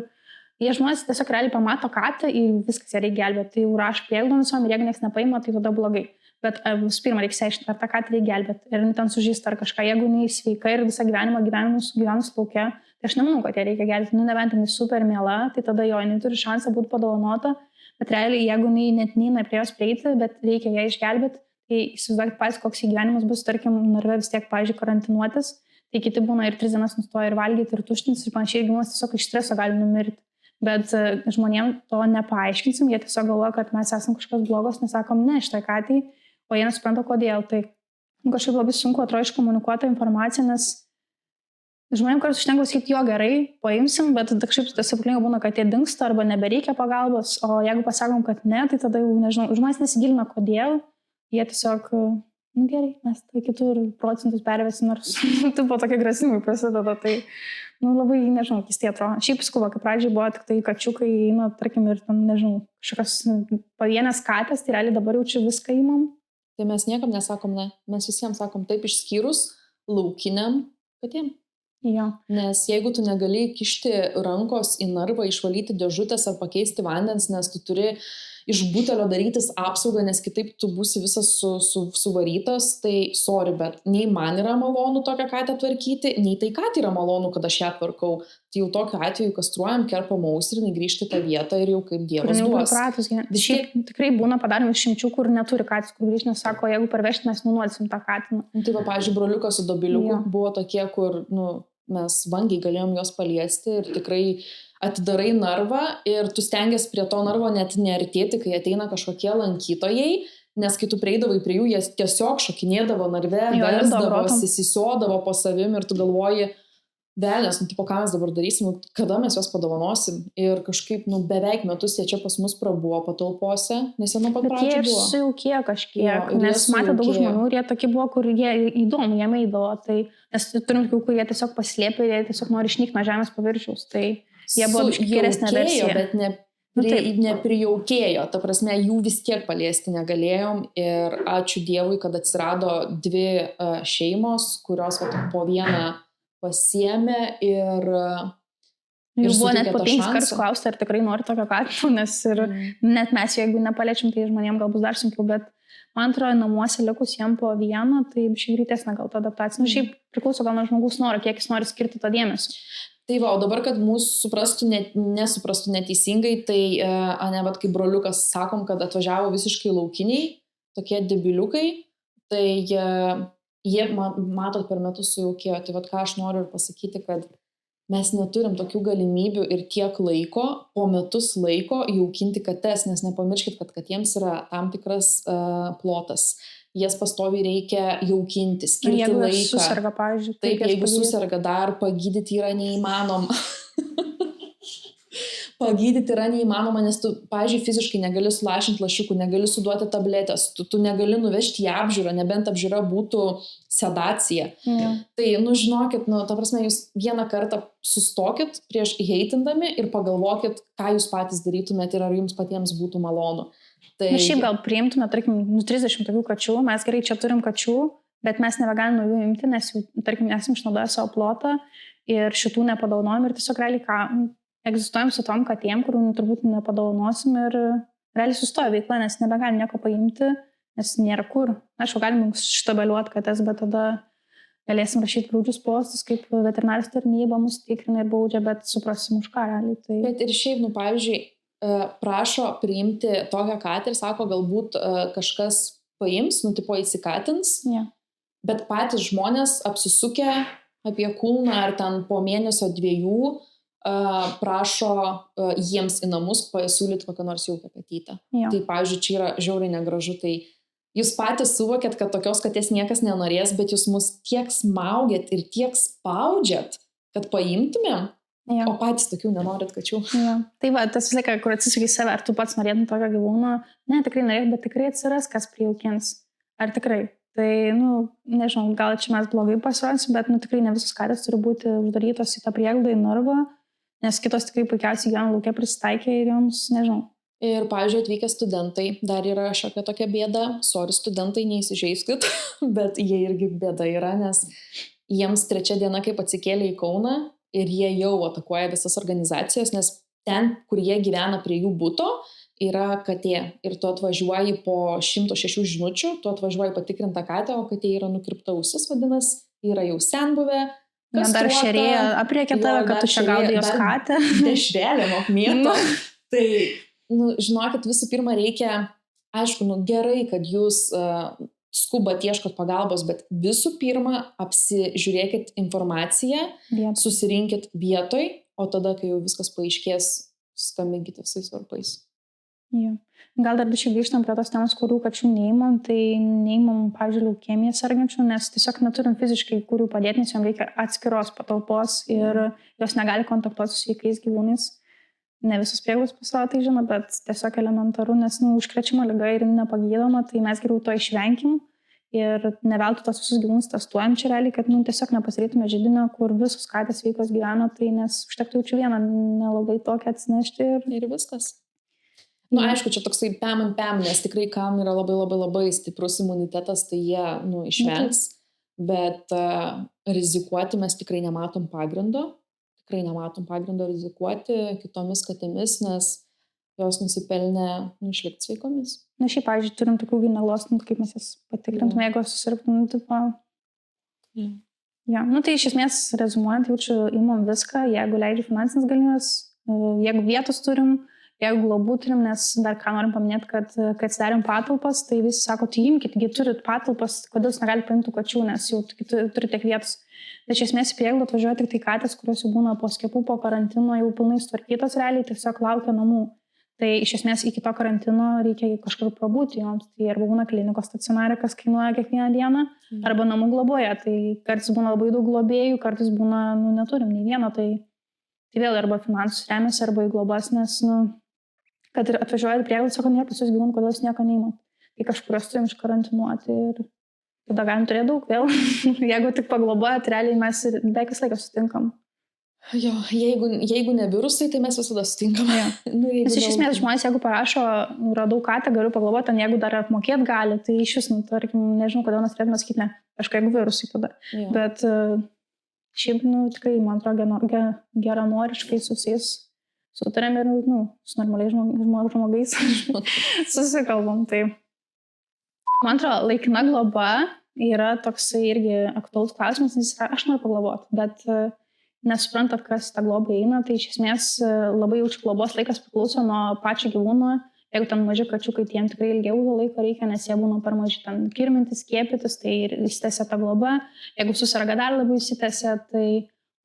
jie žmonės tiesiog realiai pamato katę ir viskas ją reikia gelbėti. Tai jau rašo prieglaudą visom ir jeigu nieks nepaima, tai tada blogai. Bet visų pirma, reikia išsiaiškinti, ar tą katę reikia gelbėti ir ten sužįsta ar kažką. Jeigu jinai sveika ir visą gyvenimą gyvenus lauke, tai aš nemanau, kad ją reikia gelbėti. Nu, nebent jinai super miela, tai tada jo, jinai turi šansą būti padovanota. Bet realiai, jeigu jinai net neina prie jos prieiti, bet reikia ją išgelbėti, tai įsivaizduokit patys, koks gyvenimas bus, tarkim, Narve vis tiek, pavyzdžiui, karantinuotis, tai kiti būna ir 3 dienas nustoja ir valgyti, ir tuštintis, ir panašiai, gyvūnas tiesiog iš streso gali numirti. Bet žmonėm to nepaaiškinsim, jie tiesiog galvoja, kad mes esam kažkas blogos, nesakom ne šitai katai, o jie nesupranta kodėl. Tai kažkaip labai sunku atrodo iškomunikuoti informaciją, nes žmonėm kartais užtenka sakyti, jo gerai, paimsim, bet kažkaip tas aplinka būna, kad jie dingsta arba nebereikia pagalbos, o jeigu pasakom, kad ne, tai tada jau, nežinau, žmonės nesigilina kodėl, jie tiesiog, nu gerai, mes tai kitur procentus pervesim, nors tai po tokie grasinimai prasideda, tai labai, nežinau, keistai atrodo. Šiaip skuba, kai pradžiai buvo tik tai kačiukai, tarkim, ir tam, nežinau, kažkokios pavienės katės, tai realiai dabar jau čia viską įmam. Tai mes niekam nesakom ne, mes visiems sakom taip išskyrus laukiniam katėm. Jo. Nes jeigu tu negali kišti rankos į narvą, išvalyti dėžutės ar pakeisti vandens, nes tu turi iš butelio darytis apsaugą, nes kitaip tu būsi visas suvarytas, tai sorry, bet nei man yra malonu tokią katę tvarkyti, nei tai katė yra malonu, kad aš ją tvarkau. Tai jau tokiu atveju kastruojam, kerpam ausį ir grįžti tą vietą ir jau kaip Dievas duos. Šiaip tikrai būna padaromi išimčių, kur neturi katės, kur grįžti, nes sako, jeigu parvežti, mes nunuodysim tą katiną. Tai va, pavyzdžiui, broliukas su dobiliuku buvo tokie, kur mes vangiai galėjom juos paliesti ir tikrai atidarai narvą ir tu stengiasi prie to narvo net neartėti, kai ateina kažkokie lankytojai, nes kai tu prieidavai prie jų, jie tiesiog šokinėdavo narve, versdavosi, įsisiodavo po savim ir tu galvoji, velnės, tipo, ką mes dabar darysim, kada mes juos padovanosim. Ir kažkaip, beveik metus jie čia pas mus prabuvo patalpose, nes jie nuo pat pradžių buvo. Bet jie sujaukė kažkiek, nes matė daug žmonių ir jie tokie buvo, kur jie įdomu, jiem eidavo. Tai, nes turim tokių, kur jie tiesiog paslėpė ir jie tiesiog nori išnykti nuo žemės paviršiaus. Tai jie buvo geresnė versija. Bet neprijaukėjo, ta prasme, jų vis tiek paliesti negalėjom ir ačiū Dievui, kad atsirado 2 šeimos, kurios po vieną pasiėmė ir buvo net po 5 kartus klausti, ar tikrai nori tokio katiną, nes ir net mes, jeigu nepaliečiam, tai žmonėm gal bus dar sunkiau, bet man atrodo, namuose likus jiem po vieną, tai šiaip greitesnė gal ta adaptacija. Šiaip priklauso gal nuo žmogus noro, kiek jis nori skirti to dėmesio. Tai va, o dabar, kad mūsų nesuprastų neteisingai, tai, vat kaip broliukas sakom, kad atvažiavo visiškai laukiniai, tokie debiliukai, tai jie, matot, per metus sujaukėjo. Tai vat ką aš noriu ir pasakyti, kad mes neturim tokių galimybių ir tiek laiko, po metus laiko jaukinti kates, nes nepamirškit, kad katėms yra tam tikras plotas. Jas pastoviai reikia jaukinti, skirti laiką. Jeigu susirga, pavyzdžiui. Taip, jeigu susirga, dar pagydyti yra neįmanoma. Pagydyti yra neįmanoma, nes tu, pavyzdžiui, fiziškai negali sulašinti lašiukų, negali suduoti tabletės, tu negali nuvežti į apžiūrą, nebent apžiūra būtų sedacija. Tai, žinokit, ta prasme, jūs vieną kartą sustokit prieš įheitindami ir pagalvokit, ką jūs patys darytumėt ir ar jums patiems būtų malonu. Tai... šiaip gal priimtume, tarkim, 30 tokių kačių, mes gerai čia turim kačių, bet mes nebegalim nuo jų imti, nes jau, tarkim, esam išnaudoję savo plotą ir šitų nepadovanojam ir tiesiog realiai ką... Egzistuojam su tom katėm, kurių turbūt nepadovanosim ir realiai sustoja veikla, nes nebegalim nieko paimti, nes nėra kur. Aišku, galim štabeliuoti kates, bet tada galėsim rašyti glaudžius postus, kaip veterinarijos tarnyba mus tikrina ir baudžia, bet suprasim už ką realiai. Tai... Bet ir šiaip, pavyzdžiui, prašo priimti tokią katę ir sako, galbūt kažkas paims, tipo įsikatins, bet patys žmonės apsisukę apie kulną ar ten po mėnesio 2 prašo jiems į namus pasiūlyti kokią nors jaukę katytę. Tai, pavyzdžiui, čia yra žiauriai negražu, tai jūs patys suvokėt, kad tokios katės niekas nenorės, bet jūs mus tiek smaugėt ir tiek spaudžiat, kad paimtumėm, Jo. o patys tokių nenorit kačių. Jo. Tai va, tas visą laiką, kur atsisukai save, ar tu pats norėtum tokio gyvūno, ne, tikrai norėtum, bet tikrai atsiras, kas prijaukins. Ar tikrai? Tai, nežinau, gal čia mes blogai pasirodysim, bet, tikrai ne visos katės turi būti uždarytos į tą prieglaudą, į narvą, nes kitos tikrai puikiausiai gyvena lauke prisitaikė ir joms, nežinau. Ir, pavyzdžiui, atvykę studentai, dar yra šiokia tokia bėda, sorry studentai, neįsižeiskit, bet jie irgi bėda yra, nes jiems 3 diena, kaip atsikėlė į Kauną ir jie jau atakuoja visas organizacijas, nes ten, kur jie gyvena prie jų buto, yra katė. Ir tu atvažiuoji po 106 žinučių, tu atvažiuoji patikrintą katę, o katė yra nukirpta ausis, vadinasi, yra jau senbuvė. Dar šerėja apriekė tave, kad tu čia gaudai jos katę. Dešrelė mokmėto. Tai, žinokit, visų pirma reikia, aišku, gerai, kad jūs skubat ieškot pagalbos, bet visų pirma apsižiūrėkit informaciją, susirinkit vietoj, o tada, kai jau viskas paaiškės, skambinkit visais varpais. Jo. Gal dar biškai grįžtam prie tos temos, kurių kačių neimam, tai neimam, pavyzdžiui, leukemiją sergančių, nes tiesiog neturim fiziškai kurių padėti, nes jom reikia atskiros patalpos ir jos negali kontaktuoti su sveikais gyvūnais. Ne visus prieglaudos pasirodo tai žino, bet tiesiog elementaru, nes užkrečiama liga ir nepagydoma, tai mes geriau to išvenkim ir neveltui tos visus gyvūnus testuojam čia realiai, kad nepasidarytume židinio, kur visos katės sveikos gyvena, tai nes užtektų jaučiu vieną nelabai tokią atsinešti ir viskas. Aišku, čia toksai pem, nes tikrai kam yra labai stiprus imunitetas, tai jie, išvengs, bet rizikuoti mes tikrai nematom pagrindo rizikuoti kitomis katėmis, nes jos nusipelnė išlikti sveikomis. Šiaip, pavyzdžiui, turim tokių vynelos, kaip mes jas patikrintume, jeigu susirgtum, tipo. Ja. Tai iš esmės, rezumuojant, jaučiu, imam viską, jeigu leidžia finansinis galimybės, jeigu vietos turim, jeigu globų turim, nes dar ką norim paminėti, kad atsidarėm patalpas, tai visi sako, tai imkit, turit patalpas, kodėl jūs negalite paimti kačių, nes jau turite tiek vietos. Tai iš esmės į prieglaudą atvažiuoja tik tai katės, kurios jau būna po skiepų, po karantino, jau pilnai sutvarkytos realiai, tiesiog laukia namų. Tai iš esmės iki to karantino reikia kažkur prabūti joms. Tai arba būna klinikos stacionare, kas kainuoja kiekvieną dieną, arba namų globoje. Tai kartais būna labai daug globėjų, kartais būna, neturim nei vieno, tai vėl arba finansus remiasi, arba į globas, nes, kad ir atvažiuojate prieglaudą, sako, nėra pas jūs gyvūnų, kodėl jūs nieko neįmat. Tai kažkurios turim iškarantinuoti ir tada galim turėti daug vėl. Jeigu tik paglobojat, realiai mes beveik visą laiką sutinkam. Jo, jeigu ne virusai, tai mes visada sutinkam. Ja. Nes iš esmės žmonės, jeigu parašo, radau katę, galiu pagloboti, ten jeigu dar apmokėt gali, tai iš vis, tarkim, nežinau, kodėl mes turėtume sakyti ne. Kažką jeigu virusai tada. Ja. Bet šiaip, tikrai, man atrodo, geranoriškai susijęs. Sutarėm ir, su normaliais žmogais susikalbam. Tai, man atrodo, laikina globa yra toksai irgi aktualus klausimas, nes aš noriu pagloboti, bet nesuprantat, kas tą globą eina, tai iš esmės labai jaučiu globos laikas priklauso nuo pačio gyvūno. Jeigu ten maži kačiukai, tai jiem tikrai ilgiau laiko reikia, nes jie būna per maži ten kirmintis, skiepytis, tai ir įsitęsia ta globa. Jeigu susirga dar labiau įsitęsia, tai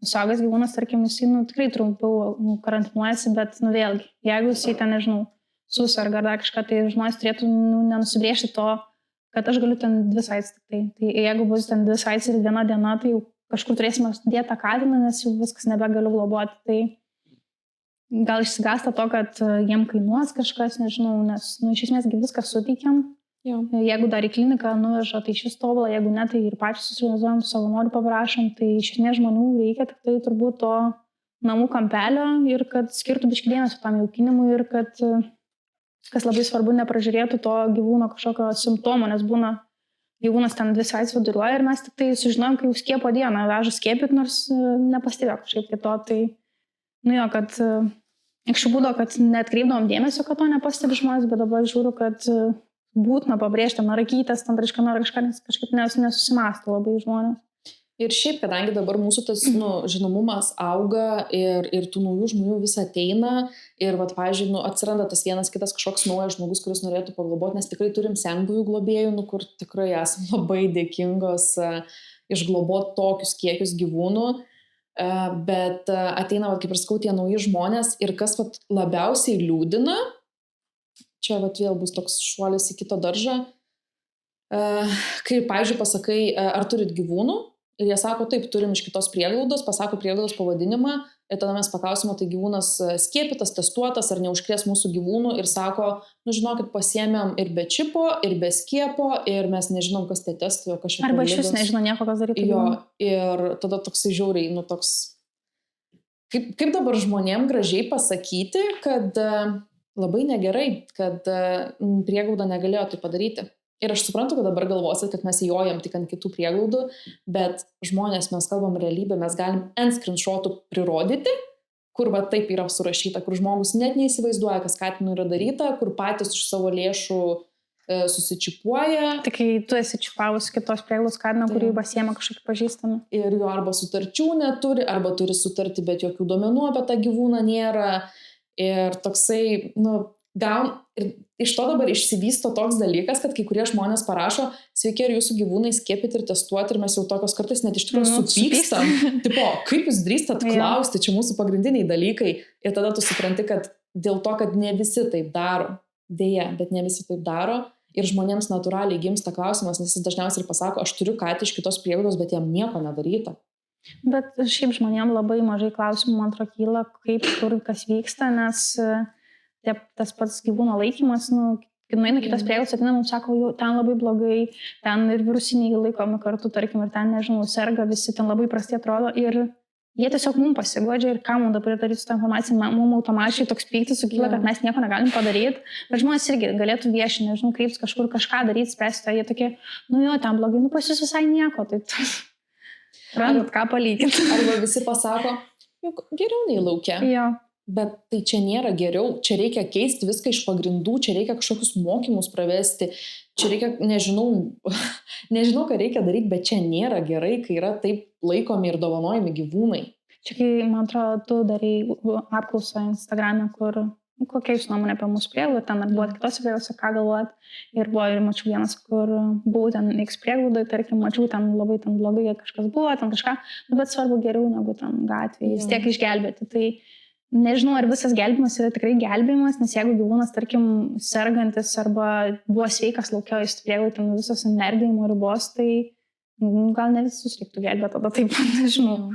suaugęs gyvūnas, tarkim, jisai tikrai trumpiau karantinuojasi, bet vėlgi, jeigu jisai ten, nežinau, susirga ar dar kažką, tai žmonės turėtų nenusibrėžti to, kad aš galiu ten 2 savaites tik tai. Tai jeigu bus ten 2 savaites ir 1 diena, tai jau kažkur turėsime dėti tą katiną, nes jau viskas nebegaliu globoti. Tai gal išsigąsta to, kad jiem kainuos kažkas, nežinau, nes iš esmės viską suteikiam. Jo. Jeigu dar į kliniką nuveža, tai šis tobulą, jeigu ne, tai ir patys susiorganizuojam, savanorių paprašom, tai iš esmės žmonių reikia tik tai turbūt to namų kampelio ir kad skirtų biškį dėmesio tam jaukinimui ir kad, kas labai svarbu, nepražiūrėtų to gyvūno kažkokio simptomo, nes būna gyvūnas ten 2 savaites viduriuoja ir mes tik tai sužinojom, kai jau skiepo dieną veža skiepyt, nors nepastebėjo kažkaip kito, tai, kad anksčiau būdavo, kad neatkreipdavom dėmesio, kad to nepastebi žmonės, bet dabar žiūriu, kad būtina pabrėžti, rakytės, ten kažką, nes kažkaip nesusimąsto labai žmonės. Ir šiaip, kadangi dabar mūsų tas žinomumas auga ir tų naujų žmonių vis ateina ir, pavyzdžiui, atsiranda tas vienas kitas kažkoks naujas žmogus, kuris norėtų pagloboti, nes tikrai turim senbuvių globėjų, kur tikrai esam labai dėkingos išgloboti tokius kiekius gyvūnų, bet ateina, kaip ir sakau, tie nauji žmonės ir kas labiausiai liūdina, čia vėl bus toks šuolis į kito daržą, Kai, pavyzdžiui, pasakai, ar turit gyvūnų, ir jie sako, taip, turim iš kitos prieglaudos, pasako prieglaudos pavadinimą, ir tada mes paklausime, tai gyvūnas skiepytas, testuotas, ar neužkrės mūsų gyvūnų, ir sako, nu žinokit, pasiėmėm ir be čipo, ir be skiepo, ir mes nežinom, kas tie testai, o kažkaip. Arba iš vis nežino nieko, kas daryti. Jo, ir tada toksai žiauriai, nu toks, kaip dabar žmonėm gražiai pasakyti, kad labai negerai, kad prieglauda negalėjo tai padaryti. Ir aš suprantu, kad dabar galvosit, kad mes įjojam tik ant kitų prieglaudų, bet žmonės, mes kalbam realybę, mes galim ant screenshotų prirodyti, kur va taip yra surašyta, kur žmogus net neįsivaizduoja, kas katinui yra daryta, kur patys iš savo lėšų susičipuoja. Tik kai tu esi čipavus kitos prieglaudos katiną, kurį pasiėmė kažkokį pažįstamą. Ir jo arba sutarčių neturi, arba turi sutartį, bet jokių duomenų apie tą gyvūną nėra. Ir toksai, ir iš to dabar išsivysto toks dalykas, kad kai kurie žmonės parašo, sveiki, ar jūsų gyvūnai skiepyti ir testuoti, ir mes jau tokios kartais net iš tikrųjų supykstam. Tipo, kaip jūs drįstat klausti, čia mūsų pagrindiniai dalykai. Ir tada tu supranti, kad dėl to, kad ne visi taip daro, dėja, bet ne visi taip daro, ir žmonėms natūraliai gimsta klausimas, nes jis dažniausiai ir pasako, aš turiu katę iš kitos prieglaudos, bet jam nieko nedaryta. Bet šiaip žmonėm labai mažai klausimų, man atrodo, kyla, kaip, kur, kas vyksta, nes tas pats gyvūno laikymas, kai nueina kitas prieglaudos, ateina, mums sako, jau ten labai blogai, ten ir virusiniai laikomi kartu, tarkim, ir ten, nežinau, serga, visi ten labai prastai atrodo, ir jie tiesiog mums pasigodžia, ir ką mums dabar daryti su tą informaciją, mums automatiškai toks pyktis sukyla, kad mes nieko negalim padaryti, bet žmonės irgi galėtų viešinti, nežinau, kaip kažkur kažką daryti, spręsti, jie tokie, jo, ten blogai, pas jūs visai nieko, tai randat ką palyginti. Arba visi pasako, geriau nei laukia. Jo. Bet tai čia nėra geriau, čia reikia keisti viską iš pagrindų, čia reikia kažkokius mokymus pravesti, čia reikia, nežinau, ką reikia daryti, bet čia nėra gerai, kai yra taip laikomi ir dovanojami gyvūnai. Čia kai, man atrodo, tu darai apklausą Instagram'e, kur kokia jūs nuomonė apie mūsų prieglaudą, ten ar buvo kitose prieglaudos, ką galvojat, ir buvo ir mačiau vienas, kur buvau ten X prieglaudai, tarkim, mačiau ten labai ten blogai, kažkas buvo, ten kažką, bet svarbu geriau negu ten gatvėje, vis tiek išgelbėti. Tai nežinau, ar visas gelbimas yra tikrai gelbimas, nes jeigu gyvūnas, tarkim, sergantis arba buvo sveikas laukia, jis prieglaudoje ten visos energijimo ribos, tai gal ne visus reiktų gelbėti, tada taip, nežinau.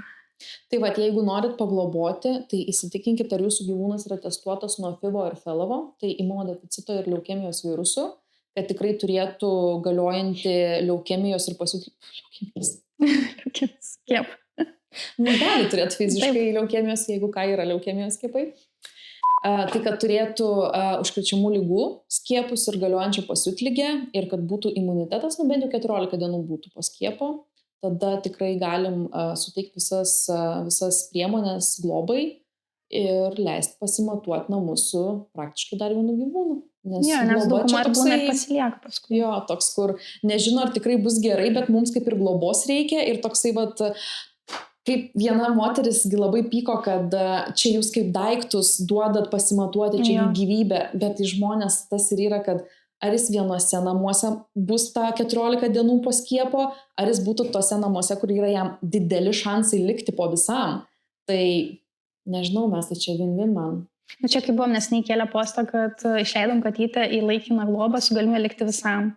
Tai va, jeigu norit pagloboti, tai įsitikinkite, ar jūsų gyvūnas yra testuotas nuo FIVO ir FELAVO, tai imunodeficito ir leukemijos virusų, kad tikrai turėtų galiojantį leukemijos ir Leukemijos. Kiep. Negali turėti fiziškai leukemijos, jeigu ką yra leukemijos skiepai. Tai kad turėtų užkrečiamų ligų skiepus ir galiojančią pasiutligę ir kad būtų imunitetas, bent jau 14 dienų būtų po skiepo, tada tikrai galim suteikti visas priemonės globai ir leisti pasimatuoti namus su praktiškai dar vienu gyvūnu. Nes dauguma toksai pasilieka paskui. Jo, toks, kur nežino, ar tikrai bus gerai, bet mums kaip ir globos reikia ir toksai, kaip viena moteris labai pyko, kad čia jūs kaip daiktus duodat pasimatuoti, čia jų gyvybė, bet į žmonės tas ir yra, kad ar jis vienose namuose bus tą 14 dienų po skiepo, ar jis būtų tose namuose, kur yra jam dideli šansai likti po visam. Tai nežinau, mes tai čia vin man. Čia kaip buvom neseniai kėlę postą, kad išleidom katytę į laikiną globą su galimybė likti visam.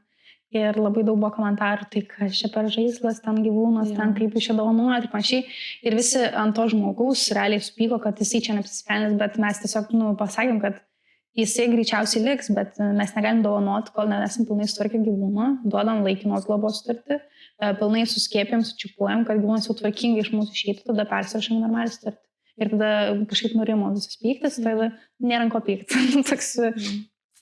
Ir labai daug buvo komentarų, tai kas čia per žaislas, ten gyvūnas, ten kaip iš čia dovanuoja ir panašiai. Ir visi ant to žmogaus realiai supyko, kad jisai čia neapsisprendęs, bet mes tiesiog pasakėm, kad jisai greičiausiai liks, bet mes negalim dovanoti, kol nesam pilnai sutvarkę gyvūną, duodam laikinos globos sutartį, pilnai suskiepėm, sučipuojam, kad gyvūnas jau tvarkingai iš mūsų išeitų, tada persirašam normaliai sutartį. Ir tada kažkaip nurimo visas pyktis, tada nėra ko pykti.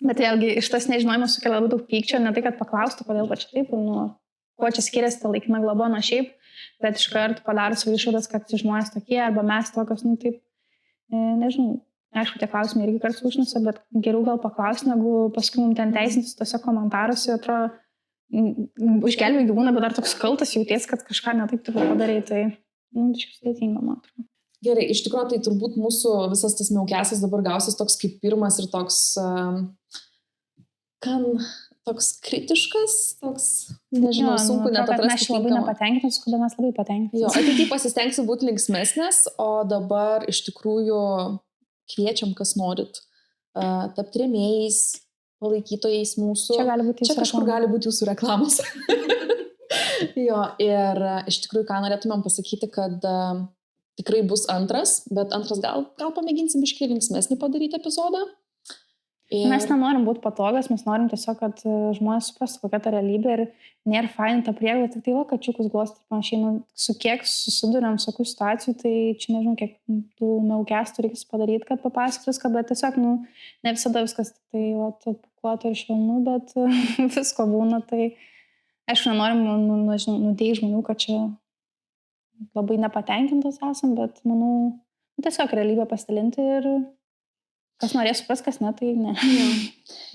Bet vėlgi, iš tas nežinojimas sukelia labai daug pykčio, ne tai, kad paklaustų, kodėl va čia taip, kuo čia skiriasi ta laikina globa nuo šiaip, bet iš karto padaro savo išvadas, kad žmonės tokie, arba mes tokios, taip, nežinau. Aišku, tie klausimai irgi kartu užnusia, bet geriau gal paklausti, negu paskui mums ten teisintis tose komentaruose, atrodo, išgelbėjai gyvūną, bet dar toks kaltas jauties, kad kažką netaip tu padarai, tai šiek sudėtinga, man atrodo. Gerai, iš tikrųjų, tai turbūt mūsų visas tas miaukiasis dabar gausis toks kaip pirmas ir toks, toks kritiškas, toks, nežinau, sunku net atrasti. Mes labai nepatenkinus, kada mes labai patenkinus. Jo, ateityje pasistengsiu būti linksmesnės, o dabar iš tikrųjų kviečiam, kas norit tapti rėmėjais, palaikytojais mūsų. Čia gali būti Čia kažkur gali būti jūsų reklamos. Jo, ir iš tikrųjų, ką norėtumėm pasakyti, kad tikrai bus antras, bet antras gal pamėginsim biškį linksmesnį padaryti epizodą. Mes nenorim būti patogas, mes norim tiesiog, kad žmonės suprastų, kokia ta realybė ir nėra fainta prieglauda, tik tai kačiukus glosti ir panašiai. Nu, su kiek susiduriam su tokių situacijų, tai čia nežinau, kiek tų meukestų reikės padaryti, kad papasakot viską, bet tiesiog, ne visada viskas tik tai pakuoto ir švelnu, bet visko būna. Tai aišku, nenorim nudėti žmonių, kad čia labai nepatenkintos esam, bet manau, tiesiog realybę pasidalinti ir kas norės supras, kas ne, tai ne. Ja.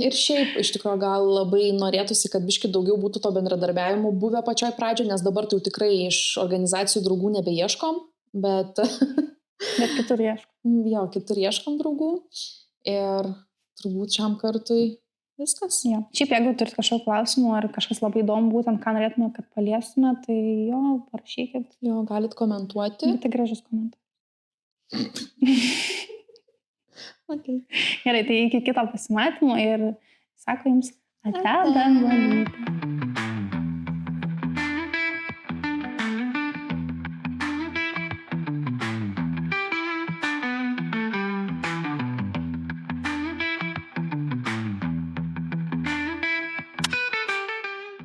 Ir šiaip, iš tikrųjų, gal labai norėtųsi, kad biški daugiau būtų to bendradarbiavimo buvę pačioj pradžioje, nes dabar tai jau tikrai iš organizacijų draugų nebeieškom, bet kitur ieškom. Jo, kitur ieškom draugų ir turbūt šiam kartui viskas. Jo. Šiaip, jeigu turit kažkokio klausimų ar kažkas labai įdomu, būtent ką norėtume, kad paliestume, tai jo, parašykit. Jo, galit komentuoti. Bet tai gražus komentas. Okay. Gerai, tai iki kito pasimatymo ir sako jums ate dangalytė.